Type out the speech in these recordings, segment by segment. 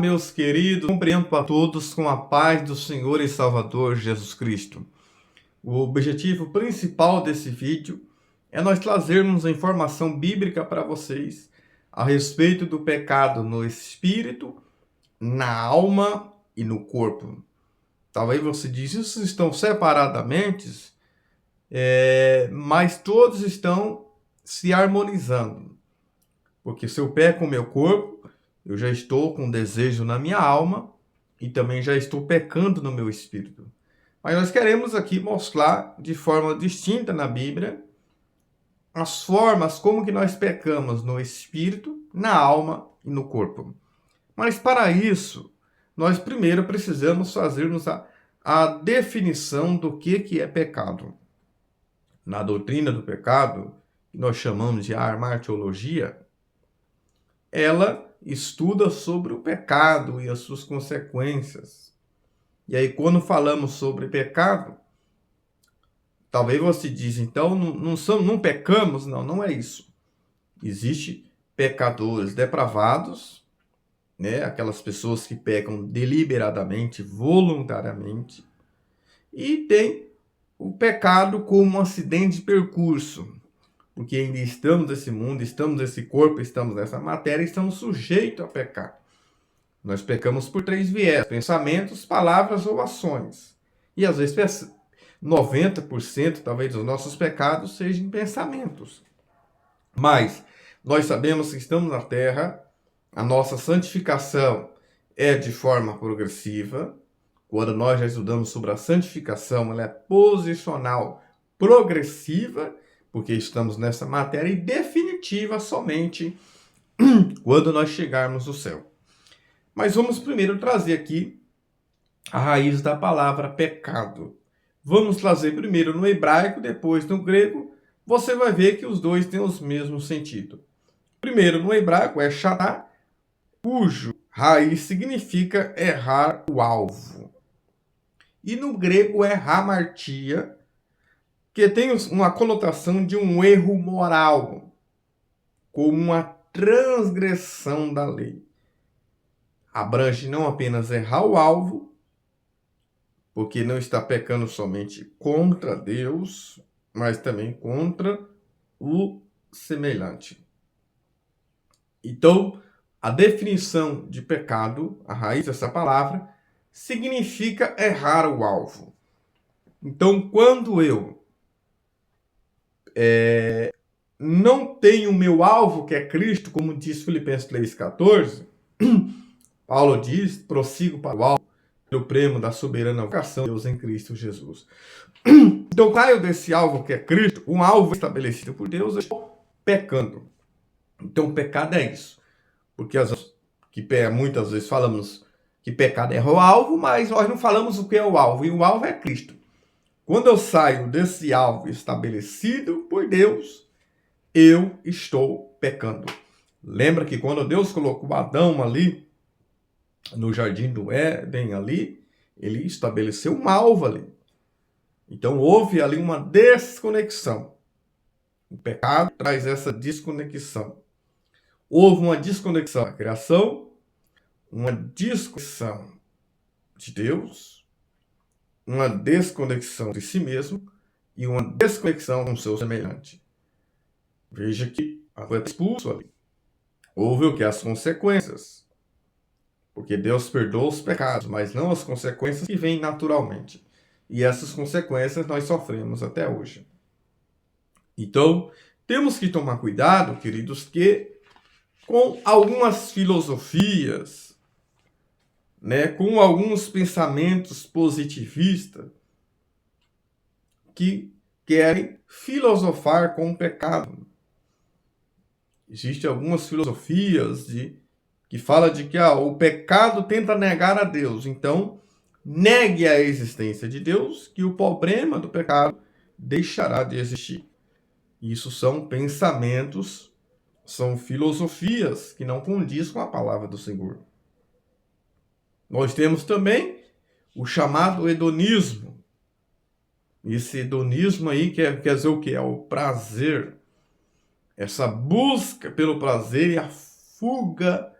Meus queridos, cumprimento a todos com a paz do Senhor e Salvador Jesus Cristo. O objetivo principal desse vídeo é nós trazermos a informação bíblica para vocês a respeito do pecado no espírito, na alma e no corpo. Talvez você diz, isso estão separadamente, mas todos estão se harmonizando. Porque se eu peco o meu corpo, eu já estou com desejo na minha alma e também já estou pecando no meu espírito. Mas nós queremos aqui mostrar de forma distinta na Bíblia as formas como que nós pecamos no espírito, na alma e no corpo. Mas para isso, nós primeiro precisamos fazermos a definição do que é pecado. Na doutrina do pecado, que nós chamamos de amartiologia, ela estuda sobre o pecado e as suas consequências. E aí, quando falamos sobre pecado, talvez você diz, então, não pecamos? Não é isso. Existem pecadores depravados, né? Aquelas pessoas que pecam deliberadamente, voluntariamente, e tem o pecado como um acidente de percurso, porque ainda estamos nesse mundo, estamos nesse corpo, estamos nessa matéria, estamos sujeitos a pecar. Nós pecamos por 3 viés: pensamentos, palavras ou ações. E às vezes 90% talvez dos nossos pecados sejam pensamentos. Mas nós sabemos que estamos na terra, a nossa santificação é de forma progressiva. Quando nós já estudamos sobre a santificação, ela é posicional, progressiva, porque estamos nessa matéria, e definitiva somente quando nós chegarmos no céu. Mas vamos primeiro trazer aqui a raiz da palavra pecado. Vamos trazer primeiro no hebraico, depois no grego. Você vai ver que os dois têm os mesmos sentidos. Primeiro, no hebraico é xatá, cujo raiz significa errar o alvo. E no grego é hamartia, que tem uma conotação de um erro moral, como uma transgressão da lei. Abrange não apenas errar o alvo, porque não está pecando somente contra Deus, mas também contra o semelhante. Então, a definição de pecado, a raiz dessa palavra, significa errar o alvo. Então, quando eu não tenho o meu alvo, que é Cristo, como diz Filipenses 3,14, Paulo diz, prossigo para o alvo, pelo prêmio da soberana vocação de Deus em Cristo Jesus. Então, caio desse alvo que é Cristo, um alvo estabelecido por Deus, eu estou pecando. Então, o pecado é isso. Porque muitas vezes falamos que pecado é o alvo, mas nós não falamos o que é o alvo, e o alvo é Cristo. Quando eu saio desse alvo estabelecido por Deus, eu estou pecando. Lembra que quando Deus colocou Adão ali, no jardim do Éden ali, ele estabeleceu um alvo ali. Então houve ali uma desconexão. O pecado traz essa desconexão. Houve uma desconexão da criação, uma desconexão de Deus, uma desconexão de si mesmo e uma desconexão com o seu semelhante. Veja que foi expulso ali. Houve o que? As consequências. Porque Deus perdoa os pecados, mas não as consequências que vêm naturalmente. E essas consequências nós sofremos até hoje. Então, temos que tomar cuidado, queridos, que com algumas filosofias, com alguns pensamentos positivistas que querem filosofar com o pecado. Existem algumas filosofias que falam de que o pecado tenta negar a Deus. Então, negue a existência de Deus, que o problema do pecado deixará de existir. Isso são pensamentos, são filosofias que não condiz com a palavra do Senhor. Nós temos também o chamado hedonismo. Esse hedonismo aí quer dizer o que? É o prazer. Essa busca pelo prazer e a fuga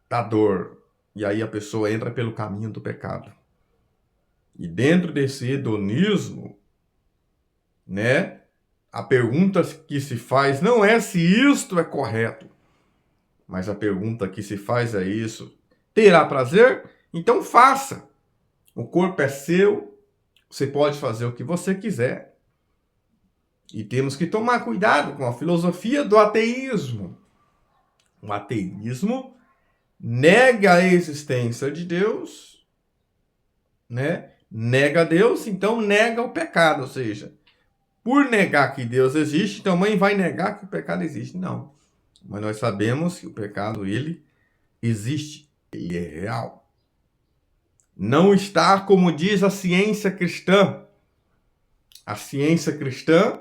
da dor. E aí a pessoa entra pelo caminho do pecado. E dentro desse hedonismo, né, a pergunta que se faz não é se isto é correto, mas a pergunta que se faz é isso: terá prazer? Então faça. O corpo é seu, você pode fazer o que você quiser. E temos que tomar cuidado com a filosofia do ateísmo. O ateísmo nega a existência de Deus, né? Nega Deus, então nega o pecado, ou seja, por negar que Deus existe, também vai negar que o pecado existe. Não. Mas nós sabemos que o pecado, ele existe, ele é real. Não está como diz a ciência cristã. A ciência cristã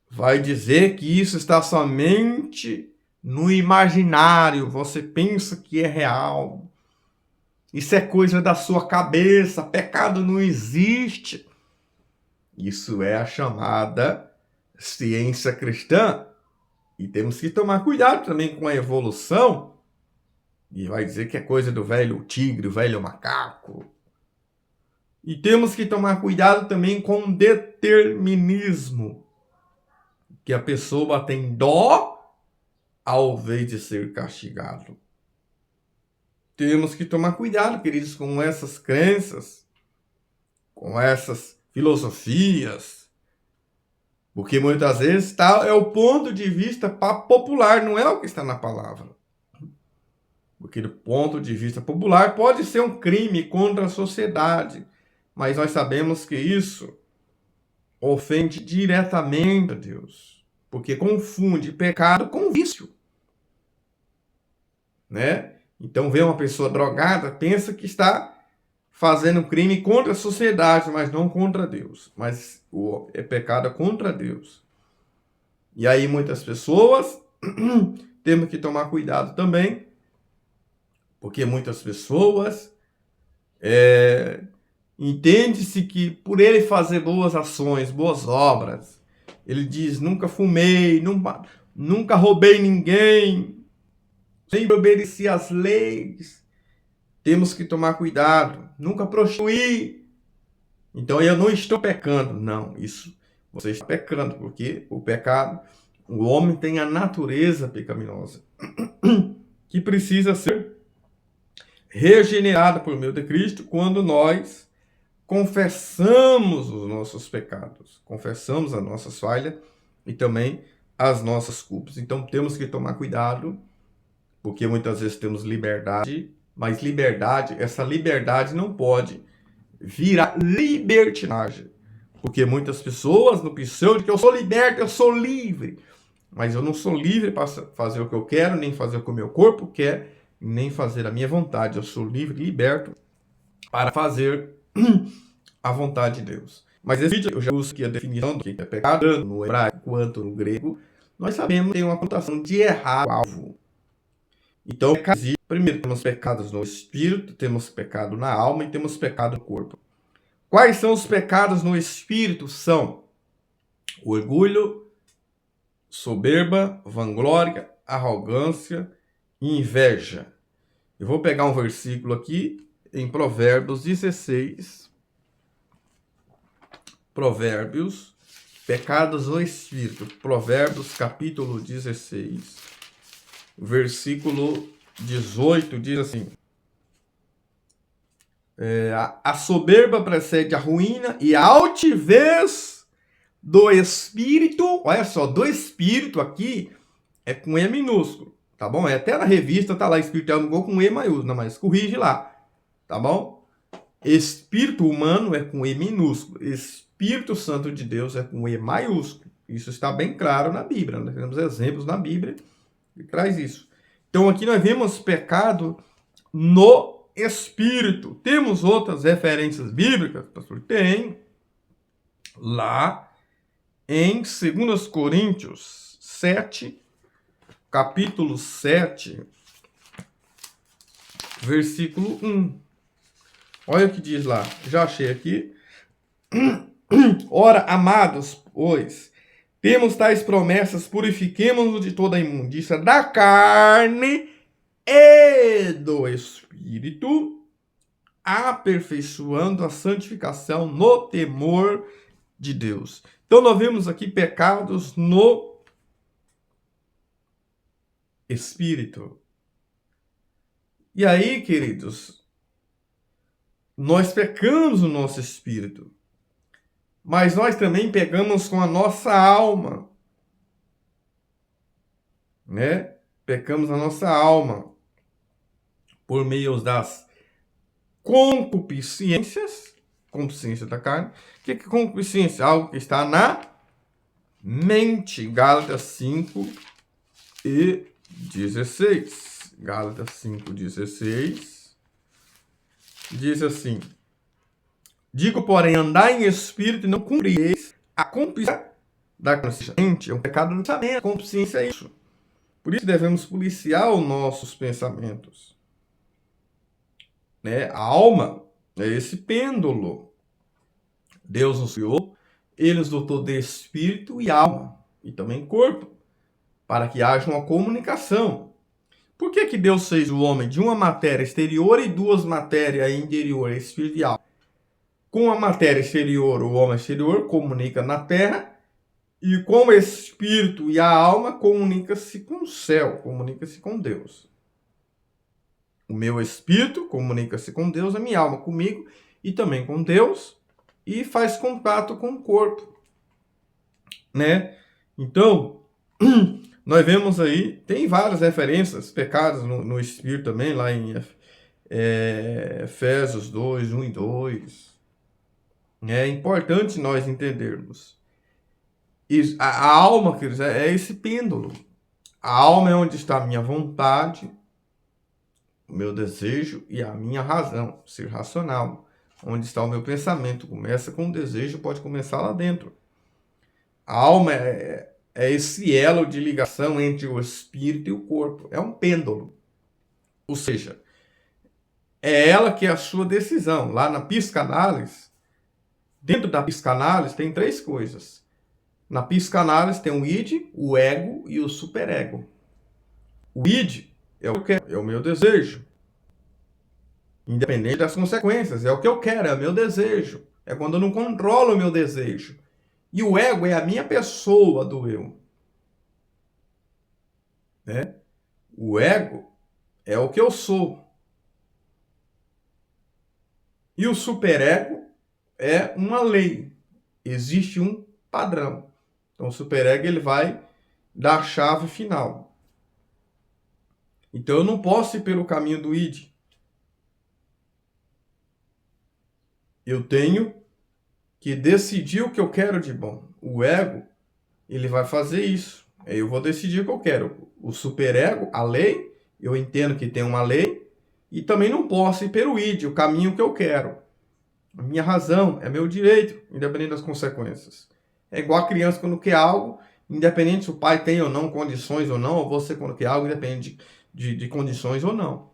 vai dizer que isso está somente no imaginário. Você pensa que é real. Isso é coisa da sua cabeça. Pecado não existe. Isso é a chamada ciência cristã. E temos que tomar cuidado também com a evolução. E vai dizer que é coisa do velho tigre, o velho macaco. E temos que tomar cuidado também com o determinismo. Que a pessoa tem dó ao invés de ser castigado. Temos que tomar cuidado, queridos, com essas crenças, com essas filosofias, porque muitas vezes é o ponto de vista popular, não é o que está na palavra. Porque do ponto de vista popular pode ser um crime contra a sociedade, mas nós sabemos que isso ofende diretamente a Deus, porque confunde pecado com vício, né? Então vê uma pessoa drogada, pensa que está fazendo crime contra a sociedade, mas não contra Deus. Mas é pecado contra Deus. E aí muitas pessoas temos que tomar cuidado também, porque muitas pessoas entende-se que por ele fazer boas ações, boas obras, ele diz: nunca fumei, nunca roubei ninguém, sempre obedeci às leis. Temos que tomar cuidado. Nunca prostituí. Então eu não estou pecando. Não, isso você está pecando, porque o pecado, o homem tem a natureza pecaminosa, que precisa ser regenerada por meio de Cristo quando nós confessamos os nossos pecados, confessamos as nossas falhas e também as nossas culpas. Então temos que tomar cuidado, porque muitas vezes temos liberdade, mas essa liberdade não pode virar libertinagem. Porque muitas pessoas no pseudo que eu sou liberto, eu sou livre. Mas eu não sou livre para fazer o que eu quero, nem fazer o que o meu corpo quer, nem fazer a minha vontade. Eu sou livre e liberto para fazer a vontade de Deus. Mas esse vídeo eu já uso aqui a definição do que é pecado, no hebraico quanto no grego. Nós sabemos que tem uma conotação de errar o alvo. Então, primeiro temos pecados no espírito, temos pecado na alma e temos pecado no corpo. Quais são os pecados no espírito? São orgulho, soberba, vanglória, arrogância e inveja. Eu vou pegar um versículo aqui em Provérbios 16. Provérbios, pecados no espírito. Provérbios capítulo 16, versículo 18 diz assim: a soberba precede a ruína e a altivez do espírito, olha só, do espírito aqui é com E minúsculo, tá bom? Até na revista tá lá espiritual com E maiúsculo, mas corrige lá, tá bom? Espírito humano é com E minúsculo, Espírito Santo de Deus é com E maiúsculo. Isso está bem claro na Bíblia, nós temos exemplos na Bíblia que traz isso. Então aqui nós vemos pecado no espírito. Temos outras referências bíblicas, pastor? Tem. Lá em 2 Coríntios 7, capítulo 7, versículo 1. Olha o que diz lá. Já achei aqui. Ora, amados, pois, temos tais promessas, purifiquemo-nos de toda a imundícia da carne e do Espírito, aperfeiçoando a santificação no temor de Deus. Então, nós vemos aqui pecados no Espírito. E aí, queridos, nós pecamos no nosso espírito, mas nós também pecamos com a nossa alma, né? Pecamos a nossa alma por meio das concupiscências, concupiscência da carne. O que é concupiscência? Algo que está na mente. Gálatas 5:16. Gálatas 5:16 diz assim: digo, porém, andai em espírito e não cumprieis a concupiscência da consciência. É um pecado do pensamento. A concupiscência é isso. Por isso devemos policiar os nossos pensamentos, né? A alma é esse pêndulo. Deus nos criou, Ele nos dotou de espírito e alma, e também corpo, para que haja uma comunicação. Por que que Deus fez o homem de uma matéria exterior e duas matérias interior, espírito e alma? Com a matéria exterior, o homem exterior comunica na terra, e com o espírito e a alma comunica-se com o céu, comunica-se com Deus. O meu espírito comunica-se com Deus, a minha alma comigo e também com Deus, e faz contato com o corpo, né? Então, nós vemos aí, tem várias referências, pecados no espírito também, lá em Efésios 2, 1 e 2. É importante nós entendermos. A alma, queridos, é esse pêndulo. A alma é onde está a minha vontade, o meu desejo e a minha razão, ser racional. Onde está o meu pensamento. Começa com o desejo, pode começar lá dentro. A alma é esse elo de ligação entre o espírito e o corpo. É um pêndulo. Ou seja, é ela que é a sua decisão. Lá na psicanálise, dentro da psicanálise tem três coisas. Na psicanálise tem o id, o ego e o superego. O id é o que eu quero, é o meu desejo. Independente das consequências, é o que eu quero, é o meu desejo. É quando eu não controlo o meu desejo. E o ego é a minha pessoa do eu. Né? O ego é o que eu sou. E o superego é uma lei. Existe um padrão. Então o superego ele vai dar a chave final. Então eu não posso ir pelo caminho do id. Eu tenho que decidir o que eu quero de bom. O ego, ele vai fazer isso. Eu vou decidir o que eu quero. O superego, a lei, eu entendo que tem uma lei, e também não posso ir pelo id, o caminho que eu quero. A minha razão, é meu direito, independente das consequências. É igual a criança quando quer algo, independente se o pai tem ou não condições ou não, ou você quando quer algo, independente de condições ou não.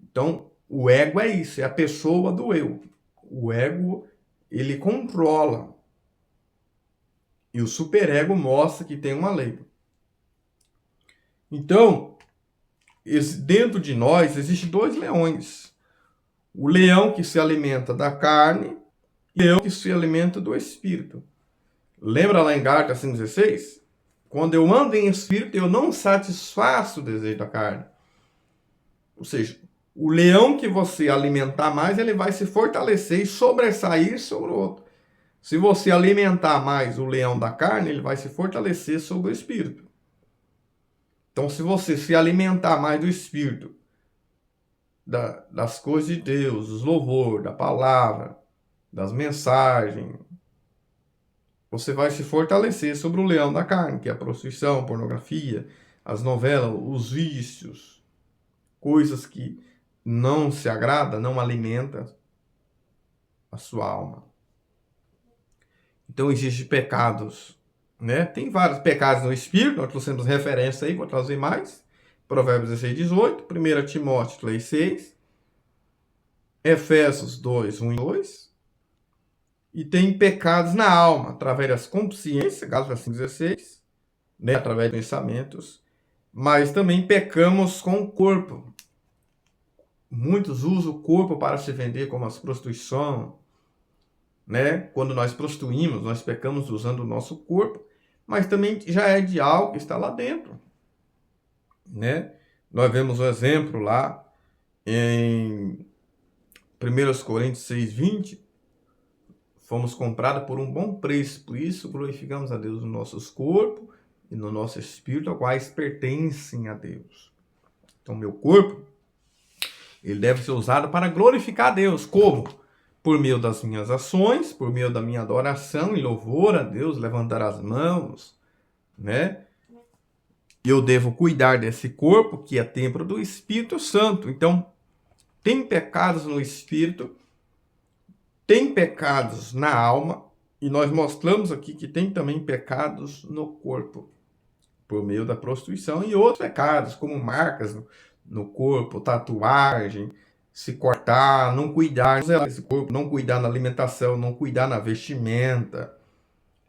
Então, o ego é isso, é a pessoa do eu. O ego, ele controla. E o superego mostra que tem uma lei. Então, dentro de nós, existem dois leões. O leão que se alimenta da carne e o leão que se alimenta do espírito. Lembra lá em Gálatas 5:16? Quando eu ando em espírito, eu não satisfaço o desejo da carne. Ou seja, o leão que você alimentar mais, ele vai se fortalecer e sobressair sobre o outro. Se você alimentar mais o leão da carne, ele vai se fortalecer sobre o espírito. Então, se você se alimentar mais do espírito, das coisas de Deus, dos louvor, da palavra, das mensagens, você vai se fortalecer sobre o leão da carne, que é a prostituição, a pornografia, as novelas, os vícios, coisas que não se agrada, não alimenta a sua alma. Então existem pecados, né? Tem vários pecados no espírito, nós trouxemos referência aí, vou trazer mais. Provérbios 16:18, 1 Timóteo 3:6, Efésios 2, 1 e 2. E tem pecados na alma, através das consciências, Gálatas 5:16, né? Através de pensamentos. mas também pecamos com o corpo. Muitos usam o corpo para se vender como as prostituição, né? Quando nós prostituímos, nós pecamos usando o nosso corpo, mas também já é de algo que está lá dentro, né? Nós vemos um exemplo lá em 1 Coríntios 6:20, fomos comprados por um bom preço, por isso glorificamos a Deus no nossos corpos e no nosso espírito, os quais pertencem a Deus. Então, meu corpo, ele deve ser usado para glorificar a Deus. Como? Por meio das minhas ações, por meio da minha adoração e louvor a Deus, levantar as mãos, né? Eu devo cuidar desse corpo, que é templo do Espírito Santo. Então, tem pecados no espírito, tem pecados na alma, e nós mostramos aqui que tem também pecados no corpo, por meio da prostituição, e outros pecados, como marcas no corpo, tatuagem, se cortar, não cuidar desse corpo, não cuidar na alimentação, não cuidar na vestimenta,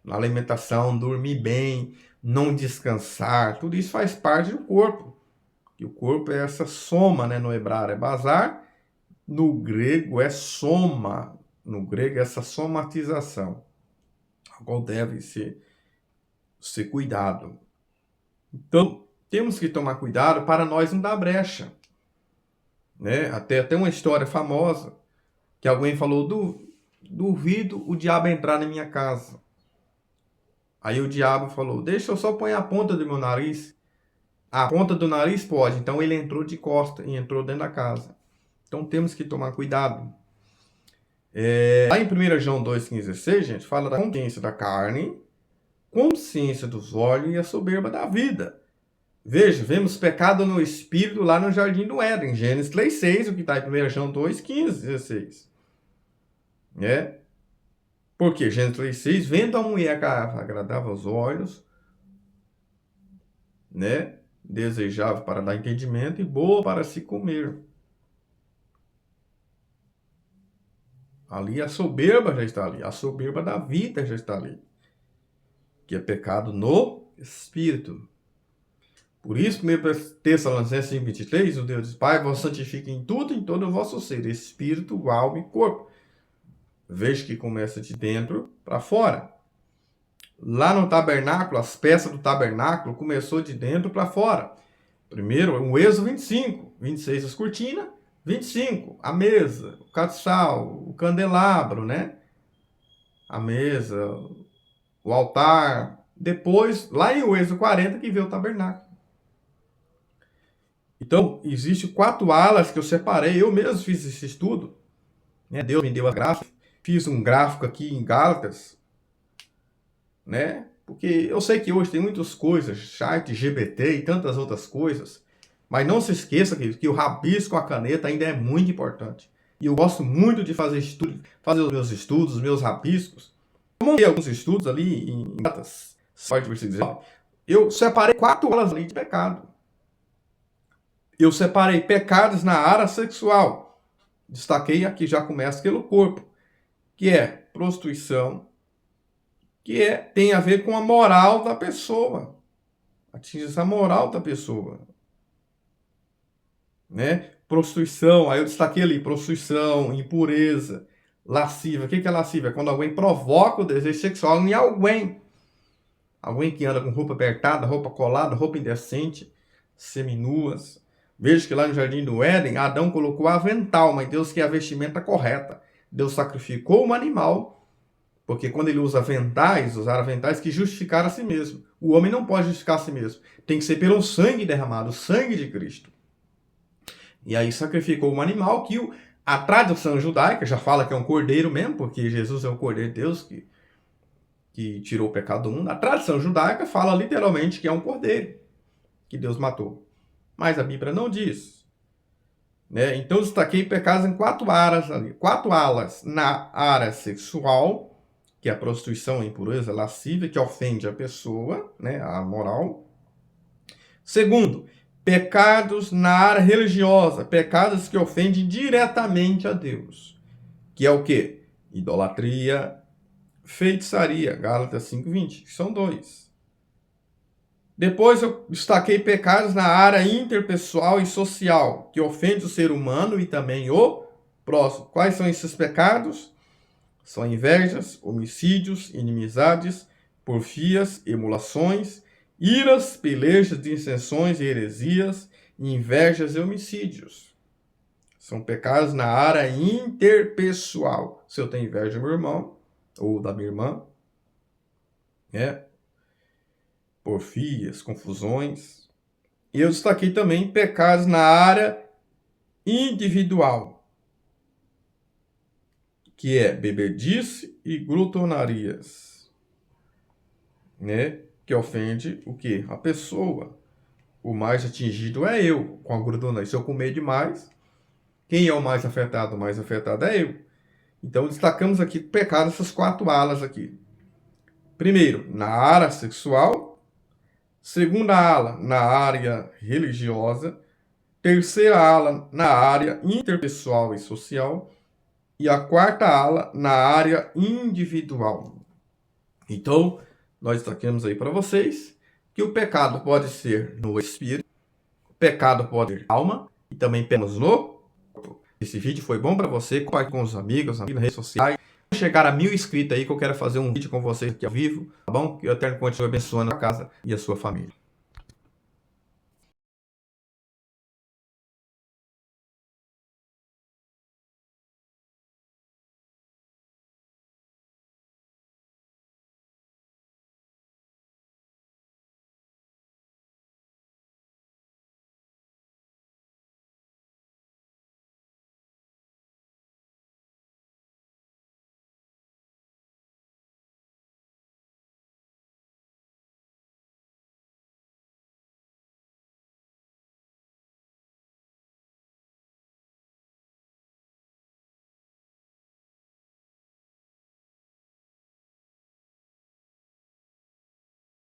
na alimentação, dormir bem, não descansar, tudo isso faz parte do corpo. E o corpo é essa soma, né? No hebraico é bazar, no grego é soma, no grego é essa somatização, a qual deve ser cuidado. Então, temos que tomar cuidado para nós não dar brecha, né? Até uma história famosa, que alguém falou, duvido o diabo entrar na minha casa. Aí o diabo falou, deixa eu só pôr a ponta do meu nariz. A ponta do nariz pode. Então ele entrou de costa e entrou dentro da casa. Então temos que tomar cuidado. Lá em 1 João 2,15, gente, fala da consciência da carne, consciência dos olhos e a soberba da vida. Veja, vemos pecado no espírito lá no Jardim do Éden, Gênesis 3,6, o que está em 1 João 2,15-16. Né? Porque Gênesis 3,6, vendo a mulher que agradava aos olhos, né? Desejável para dar entendimento e boa para se comer. Ali a soberba já está ali, a soberba da vida já está ali, que é pecado no espírito. Por isso, 1 Tessalonicenses 5:23, o Deus diz, Pai, vos santifique em tudo, em todo o vosso ser, espírito, alma e corpo. Veja que começa de dentro para fora. Lá no tabernáculo, as peças do tabernáculo começou de dentro para fora. Primeiro, o Êxodo 25, 26 as cortinas, 25 a mesa, o castiçal, o candelabro, né? A mesa, o altar. Depois, lá em Êxodo 40, que veio o tabernáculo. Então, existe 4 alas que eu separei. Eu mesmo fiz esse estudo, né? Deus me deu a graça. Fiz um gráfico aqui em Gálatas, né? Porque eu sei que hoje tem muitas coisas, chat, GBT e tantas outras coisas, mas não se esqueça que o rabisco com a caneta ainda é muito importante. E eu gosto muito de fazer estudo, fazer os meus estudos, os meus rabiscos. Eu montei alguns estudos ali em Gálatas, eu separei 4 aulas ali de pecado. Eu separei pecados na área sexual. Destaquei aqui, já começa pelo corpo, que é prostituição, que tem a ver com a moral da pessoa. Atinge essa moral da pessoa. Né? Prostituição, aí eu destaquei ali, prostituição, impureza, lascívia. O que é lascívia? É quando alguém provoca o desejo sexual em alguém. Alguém que anda com roupa apertada, roupa colada, roupa indecente, seminuas. Veja que lá no Jardim do Éden, Adão colocou avental, mas Deus quer a vestimenta correta. Deus sacrificou um animal, porque quando ele usa aventais, usar aventais que justificaram a si mesmo. O homem não pode justificar a si mesmo. Tem que ser pelo sangue derramado, o sangue de Cristo. E aí sacrificou um animal que a tradição judaica já fala que é um cordeiro mesmo, porque Jesus é o cordeiro de Deus que tirou o pecado do mundo. A tradição judaica fala literalmente que é um cordeiro que Deus matou. Mas a Bíblia não diz. Né? Então eu destaquei pecados em 4 áreas ali. 4 alas na área sexual, que é a prostituição, a impureza, a lascívia, que ofende a pessoa, né? A moral. Segundo, pecados na área religiosa, pecados que ofendem diretamente a Deus. Que é o quê? Idolatria, feitiçaria, Gálatas 5:20, que são 2. Depois eu destaquei pecados na área interpessoal e social, que ofende o ser humano e também o próximo. Quais são esses pecados? São invejas, homicídios, inimizades, porfias, emulações, iras, pelejas, dissensões e heresias, invejas e homicídios. São pecados na área interpessoal. Se eu tenho inveja do meu irmão ou da minha irmã, porfias, confusões. E eu destaquei também pecados na área individual, que é bebedice e glutonarias, que ofende o quê? A pessoa. O mais atingido é eu, com a glutonaria. Se eu comer demais, quem é o mais afetado? O mais afetado é eu. Então, destacamos aqui pecado essas 4 alas aqui. Primeiro, na área sexual. Segunda ala, na área religiosa. Terceira ala, na área interpessoal e social. E a quarta ala, na área individual. Então, nós destacamos aí para vocês que o pecado pode ser no espírito, o pecado pode ser na alma e também pecados no corpo. Esse vídeo foi bom para você, compartilhe com os amigos nas redes sociais. Vou chegar a 1000 inscritos aí que eu quero fazer um vídeo com vocês aqui ao vivo, tá bom? Que o Eterno continue abençoando a casa e a sua família.